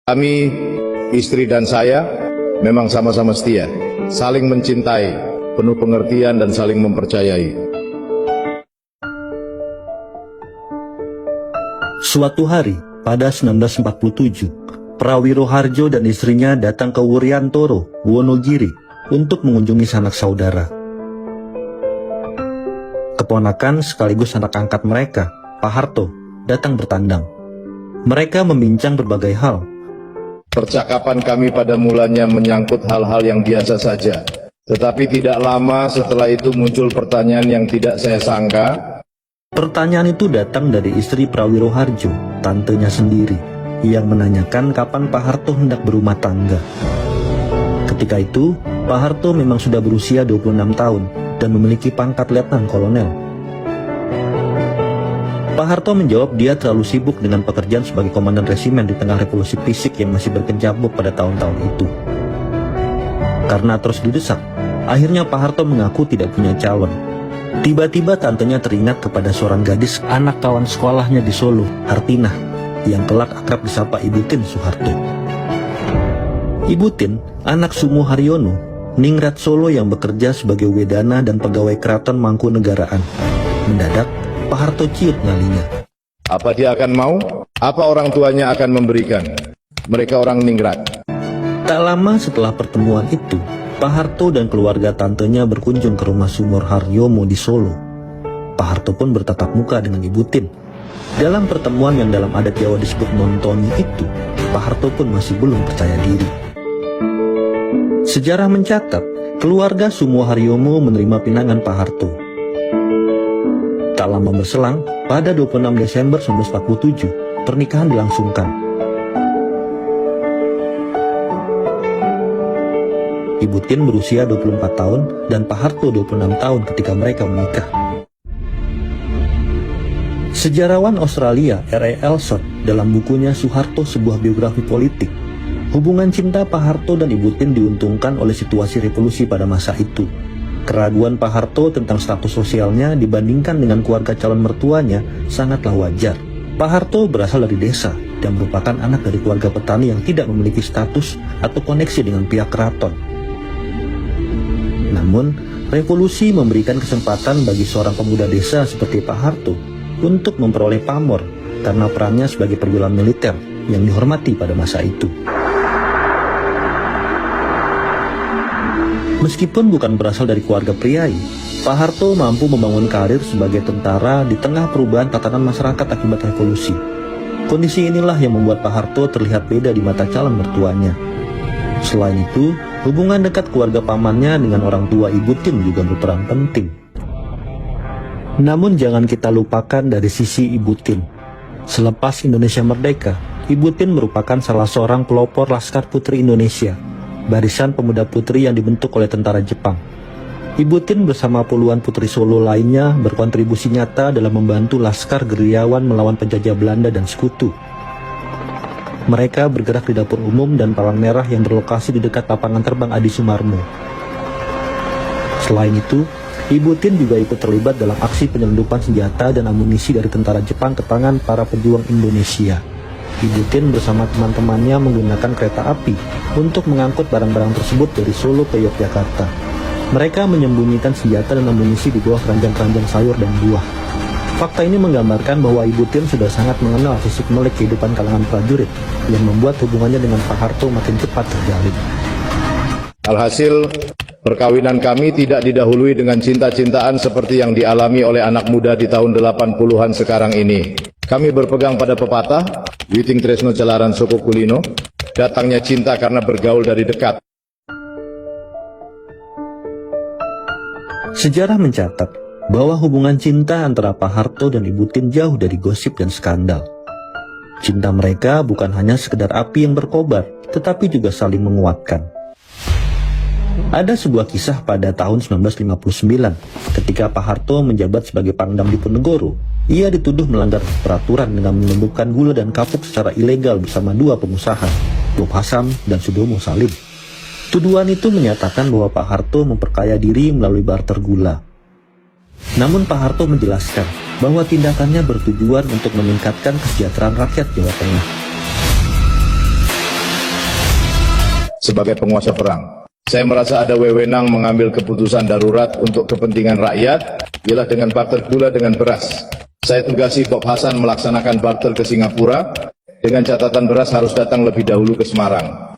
Kami, istri dan saya, memang sama-sama setia, saling mencintai, penuh pengertian dan saling mempercayai. Suatu hari, pada 1947, Prawiro Harjo dan istrinya datang ke Wuryantoro, Wonogiri, untuk mengunjungi sanak saudara. Keponakan sekaligus anak angkat mereka, Pak Harto, datang bertandang. Mereka membincang berbagai hal. Percakapan kami pada mulanya menyangkut hal-hal yang biasa saja. Tetapi tidak lama setelah itu muncul pertanyaan yang tidak saya sangka. Pertanyaan itu datang dari istri Prawiro Harjo, tantenya sendiri, yang menanyakan kapan Pak Harto hendak berumah tangga. Ketika itu, Pak Harto memang sudah berusia 26 tahun dan memiliki pangkat letnan kolonel. Pak Harto menjawab dia terlalu sibuk dengan pekerjaan sebagai komandan resimen di tengah revolusi fisik yang masih berkecamuk pada tahun-tahun itu. Karena terus didesak, akhirnya Pak Harto mengaku tidak punya calon. Tiba-tiba tantenya teringat kepada seorang gadis anak kawan sekolahnya di Solo, Hartinah, yang kelak akrab disapa Ibu Tin Soeharto. Ibu Tin, anak Sumo Haryono, ningrat Solo yang bekerja sebagai wedana dan pegawai keraton Mangkunegaraan. Mendadak, Pak Harto ciut nyalinya. Apa dia akan mau? Apa orang tuanya akan memberikan? Mereka orang ningrat. Tak lama setelah pertemuan itu, Pak Harto dan keluarga tantenya berkunjung ke rumah Sumur Haryomo di Solo. Pak Harto pun bertatap muka dengan Ibu Tin. Dalam pertemuan yang dalam adat Jawa disebut nontoni itu, Pak Harto pun masih belum percaya diri. Sejarah mencatat, keluarga Sumo Haryomo menerima pinangan Pak Harto. Tak lama berselang, pada 26 Desember 1947, pernikahan dilangsungkan. Ibu Tin berusia 24 tahun dan Pak Harto 26 tahun ketika mereka menikah. Sejarawan Australia R.A. Elson dalam bukunya Soeharto Sebuah Biografi Politik, hubungan cinta Pak Harto dan Ibu Tin diuntungkan oleh situasi revolusi pada masa itu. Keraguan Pak Harto tentang status sosialnya dibandingkan dengan keluarga calon mertuanya sangatlah wajar. Pak Harto berasal dari desa dan merupakan anak dari keluarga petani yang tidak memiliki status atau koneksi dengan pihak keraton. Namun, revolusi memberikan kesempatan bagi seorang pemuda desa seperti Pak Harto untuk memperoleh pamor karena perannya sebagai perwira militer yang dihormati pada masa itu. Meskipun bukan berasal dari keluarga priai, Pak Harto mampu membangun karir sebagai tentara di tengah perubahan tatanan masyarakat akibat revolusi. Kondisi inilah yang membuat Pak Harto terlihat beda di mata calon mertuanya. Selain itu, hubungan dekat keluarga pamannya dengan orang tua Ibu Tin juga berperan penting. Namun jangan kita lupakan dari sisi Ibu Tin. Selepas Indonesia merdeka, Ibu Tin merupakan salah seorang pelopor Laskar Putri Indonesia, barisan pemuda putri yang dibentuk oleh tentara Jepang. Ibu Tin bersama puluhan putri Solo lainnya berkontribusi nyata dalam membantu laskar gerilyawan melawan penjajah Belanda dan sekutu. Mereka bergerak di dapur umum dan palang merah yang berlokasi di dekat lapangan terbang Adi Sumarmo. Selain itu, Ibu Tin juga ikut terlibat dalam aksi penyelundupan senjata dan amunisi dari tentara Jepang ke tangan para pejuang Indonesia. Ibu Tin bersama teman-temannya menggunakan kereta api untuk mengangkut barang-barang tersebut dari Solo ke Yogyakarta. Mereka menyembunyikan senjata dan amunisi di bawah keranjang-keranjang sayur dan buah. Fakta ini menggambarkan bahwa Ibu Tin sudah sangat mengenal sisi melek kehidupan kalangan prajurit yang membuat hubungannya dengan Pak Harto makin cepat terjalin. Alhasil, perkawinan kami tidak didahului dengan cinta-cintaan seperti yang dialami oleh anak muda di tahun 80-an sekarang ini. Kami berpegang pada pepatah, Witing Tresno Jalaran Soko Kulino, datangnya cinta karena bergaul dari dekat. Sejarah mencatat bahwa hubungan cinta antara Pak Harto dan Ibu Tin jauh dari gosip dan skandal. Cinta mereka bukan hanya sekedar api yang berkobar, tetapi juga saling menguatkan. Ada sebuah kisah pada tahun 1959, ketika Pak Harto menjabat sebagai Pangdam Diponegoro. Ia dituduh melanggar peraturan dengan menyelundupkan gula dan kapuk secara ilegal bersama dua pengusaha, Bob Hassam dan Sudomo Salim. Tuduhan itu menyatakan bahwa Pak Harto memperkaya diri melalui barter gula. Namun Pak Harto menjelaskan bahwa tindakannya bertujuan untuk meningkatkan kesejahteraan rakyat Jawa Tengah. sebagai penguasa perang. Saya merasa ada wewenang mengambil keputusan darurat untuk kepentingan rakyat, ialah dengan barter gula dengan beras. Saya tugasi Bob Hasan melaksanakan barter ke Singapura, dengan catatan beras harus datang lebih dahulu ke Semarang.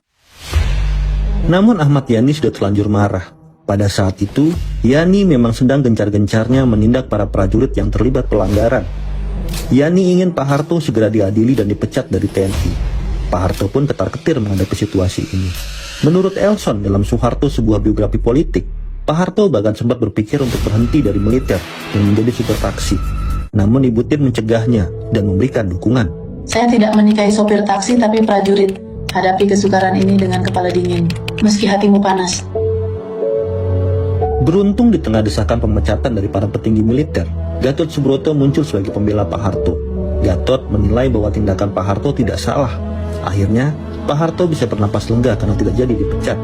Namun Ahmad Yani sudah terlanjur marah. Pada saat itu, Yani memang sedang gencar-gencarnya menindak para prajurit yang terlibat pelanggaran. Yani ingin Pak Harto segera diadili dan dipecat dari TNI. Pak Harto pun ketar-ketir menghadapi situasi ini. Menurut Elson dalam Soeharto sebuah biografi politik, Pak Harto bahkan sempat berpikir untuk berhenti dari militer dan menjadi supir taksi. Namun Ibu Tien mencegahnya dan memberikan dukungan. Saya tidak menikahi sopir taksi tapi prajurit. Hadapi kesukaran ini dengan kepala dingin, meski hatimu panas. Beruntung di tengah desakan pemecatan dari para petinggi militer, Gatot Subroto muncul sebagai pembela Pak Harto. Gatot menilai bahwa tindakan Pak Harto tidak salah. Akhirnya, Pak Harto bisa bernapas lega karena tidak jadi dipecat.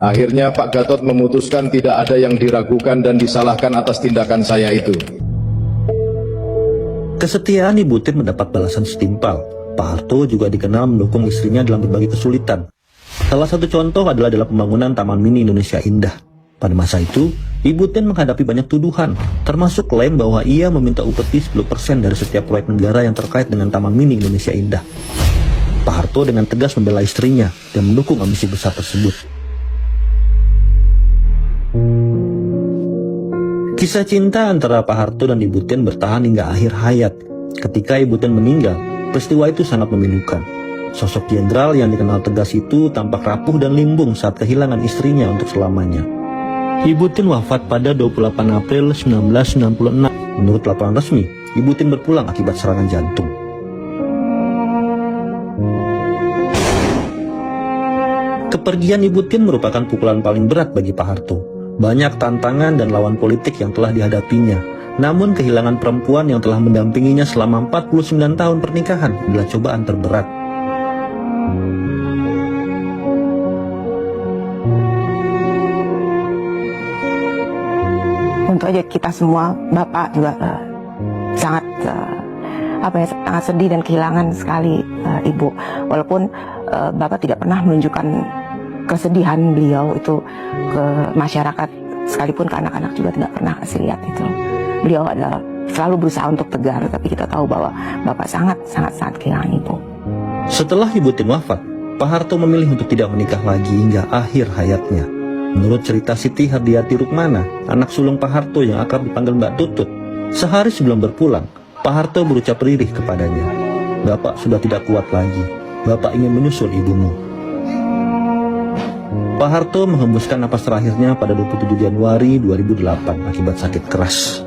Akhirnya Pak Gatot memutuskan tidak ada yang diragukan dan disalahkan atas tindakan saya itu. Kesetiaan Ibu Tien mendapat balasan setimpal. Pak Harto juga dikenal mendukung istrinya dalam berbagai kesulitan. Salah satu contoh adalah dalam pembangunan Taman Mini Indonesia Indah. Pada masa itu, Ibu Tien menghadapi banyak tuduhan, termasuk klaim bahwa ia meminta upeti 10% dari setiap proyek negara yang terkait dengan Taman Mini Indonesia Indah. Pak Harto dengan tegas membela istrinya dan mendukung ambisi besar tersebut. Kisah cinta antara Pak Harto dan Ibu Tien bertahan hingga akhir hayat. Ketika Ibu Tien meninggal, peristiwa itu sangat memilukan. Sosok jenderal yang dikenal tegas itu tampak rapuh dan limbung saat kehilangan istrinya untuk selamanya. Ibu Tien wafat pada 28 April 1996. Menurut laporan resmi, Ibu Tien berpulang akibat serangan jantung. Kepergian Ibu Tien merupakan pukulan paling berat bagi Pak Harto. Banyak tantangan dan lawan politik yang telah dihadapinya. Namun kehilangan perempuan yang telah mendampinginya selama 49 tahun pernikahan adalah cobaan terberat. Untuk aja kita semua, Bapak juga sangat sangat sedih dan kehilangan sekali Ibu. Walaupun Bapak tidak pernah menunjukkan kesedihan beliau itu ke masyarakat, sekalipun ke anak-anak juga tidak pernah kasih lihat itu. Beliau adalah selalu berusaha untuk tegar, tapi kita tahu bahwa Bapak sangat kehilangan Ibu. Setelah Ibu Tien wafat, Pak Harto memilih untuk tidak menikah lagi hingga akhir hayatnya. Menurut cerita Siti Hardiati Rukmana, anak sulung Pak Harto yang akrab dipanggil Mbak Tutut, sehari sebelum berpulang, Pak Harto berucap lirih kepadanya, "Bapak sudah tidak kuat lagi. Bapak ingin menyusul ibumu." Pak Harto menghembuskan napas terakhirnya pada 27 Januari 2008 akibat sakit keras.